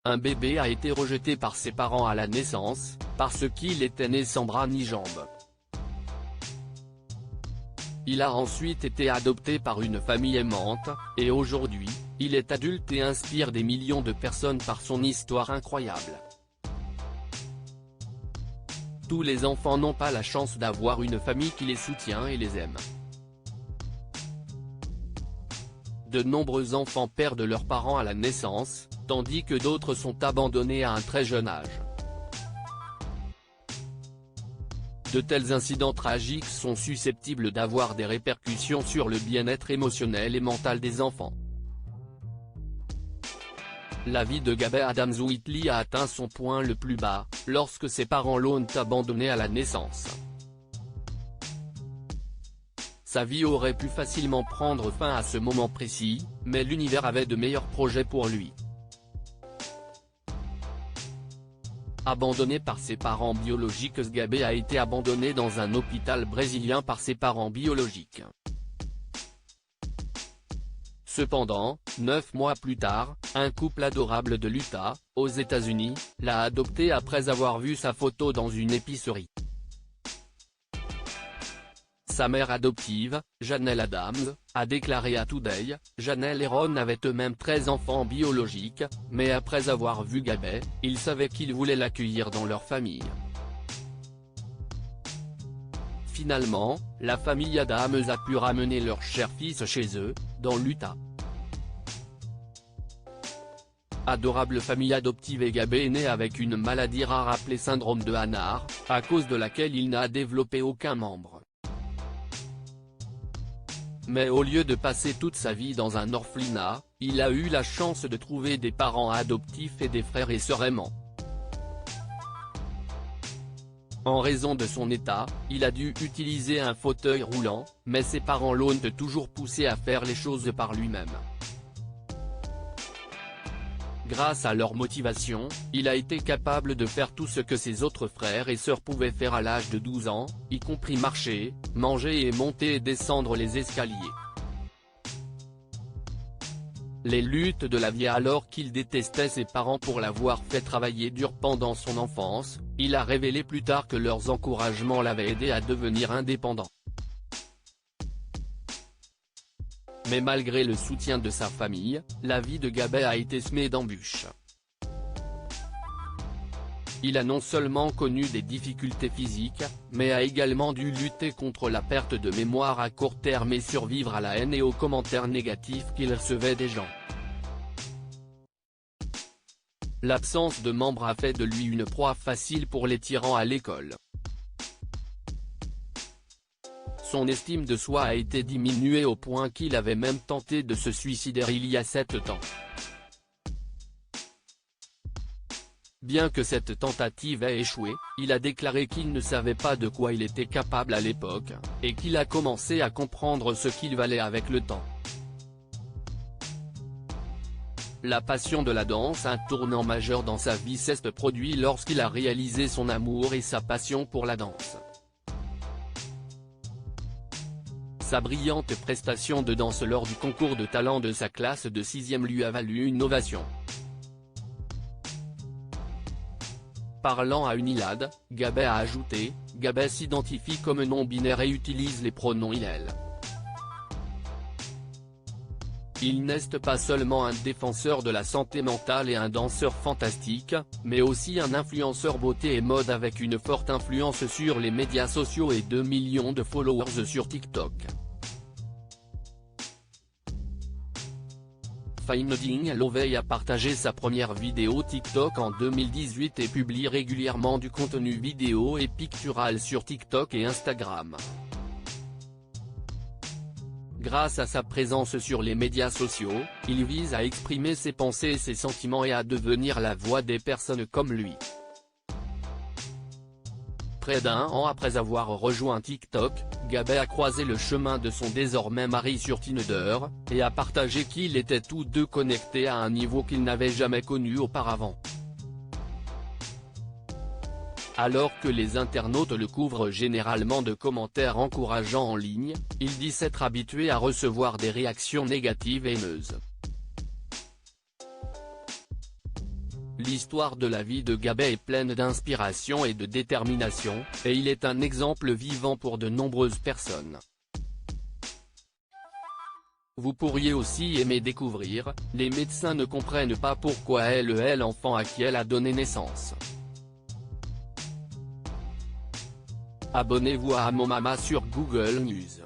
un bébé a été rejeté par ses parents à la naissance, parce qu'il était né sans bras ni jambes. Il a ensuite été adopté par une famille aimante, et aujourd'hui, il est adulte et inspire des millions de personnes par son histoire incroyable. Tous les enfants n'ont pas la chance d'avoir une famille qui les soutient et les aime. De nombreux enfants perdent leurs parents à la naissance, tandis que d'autres sont abandonnés à un très jeune âge. De tels incidents tragiques sont susceptibles d'avoir des répercussions sur le bien-être émotionnel et mental des enfants. La vie de Gabby Adams-Whitley a atteint son point le plus bas, lorsque ses parents l'ont abandonnée à la naissance. Sa vie aurait pu facilement prendre fin à ce moment précis, mais l'univers avait de meilleurs projets pour lui. Abandonnée par ses parents biologiques, Gabby a été abandonnée dans un hôpital brésilien par ses parents biologiques. Cependant, 9 mois plus tard, un couple adorable de l'Utah, aux États-Unis, l'a adoptée après avoir vu sa photo dans une épicerie. Sa mère adoptive, Janelle Adams, a déclaré à Today, Janelle et Ron avaient eux-mêmes 13 enfants biologiques, mais après avoir vu Gabby, ils savaient qu'ils voulaient l'accueillir dans leur famille. Finalement, la famille Adams a pu ramener leur cher fils chez eux, dans l'Utah. Adorable famille adoptive, et Gabby est né avec une maladie rare appelée syndrome de Hannar, à cause de laquelle il n'a développé aucun membre. Mais au lieu de passer toute sa vie dans un orphelinat, il a eu la chance de trouver des parents adoptifs et des frères et sœurs aimants. En raison de son état, il a dû utiliser un fauteuil roulant, mais ses parents l'ont toujours poussé à faire les choses par lui-même. Grâce à leur motivation, il a été capable de faire tout ce que ses autres frères et sœurs pouvaient faire à l'âge de 12 ans, y compris marcher, manger et monter et descendre les escaliers. Les luttes de la vie. Alors qu'il détestait ses parents pour l'avoir fait travailler dur pendant son enfance, il a révélé plus tard que leurs encouragements l'avaient aidé à devenir indépendant. Mais malgré le soutien de sa famille, la vie de Gabby a été semée d'embûches. Il a non seulement connu des difficultés physiques, mais a également dû lutter contre la perte de mémoire à court terme et survivre à la haine et aux commentaires négatifs qu'il recevait des gens. L'absence de membres a fait de lui une proie facile pour les tyrans à l'école. Son estime de soi a été diminuée au point qu'il avait même tenté de se suicider il y a 7 ans. Bien que cette tentative ait échoué, il a déclaré qu'il ne savait pas de quoi il était capable à l'époque, et qu'il a commencé à comprendre ce qu'il valait avec le temps. La passion de la danse, un tournant majeur dans sa vie, s'est produit lorsqu'il a réalisé son amour et sa passion pour la danse. Sa brillante prestation de danse lors du concours de talent de sa classe de 6e lui a valu une ovation. Parlant à Unilad, Gabby a ajouté, Gabby s'identifie comme non-binaire et utilise les pronoms il/elle. Il n'est pas seulement un défenseur de la santé mentale et un danseur fantastique, mais aussi un influenceur beauté et mode avec une forte influence sur les médias sociaux et 2 millions de followers sur TikTok. Finding Lovey a partagé sa première vidéo TikTok en 2018 et publie régulièrement du contenu vidéo et pictural sur TikTok et Instagram. Grâce à sa présence sur les médias sociaux, il vise à exprimer ses pensées et ses sentiments et à devenir la voix des personnes comme lui. Près d'1 an après avoir rejoint TikTok, Gabby a croisé le chemin de son désormais mari sur Tinder, et a partagé qu'ils étaient tous deux connectés à un niveau qu'ils n'avaient jamais connu auparavant. Alors que les internautes le couvrent généralement de commentaires encourageants en ligne, il dit s'être habitué à recevoir des réactions négatives et haineuses. L'histoire de la vie de Gabet est pleine d'inspiration et de détermination, et il est un exemple vivant pour de nombreuses personnes. Vous pourriez aussi aimer découvrir, les médecins ne comprennent pas pourquoi l'enfant à qui elle a donné naissance. Abonnez-vous à Mon Mama sur Google News.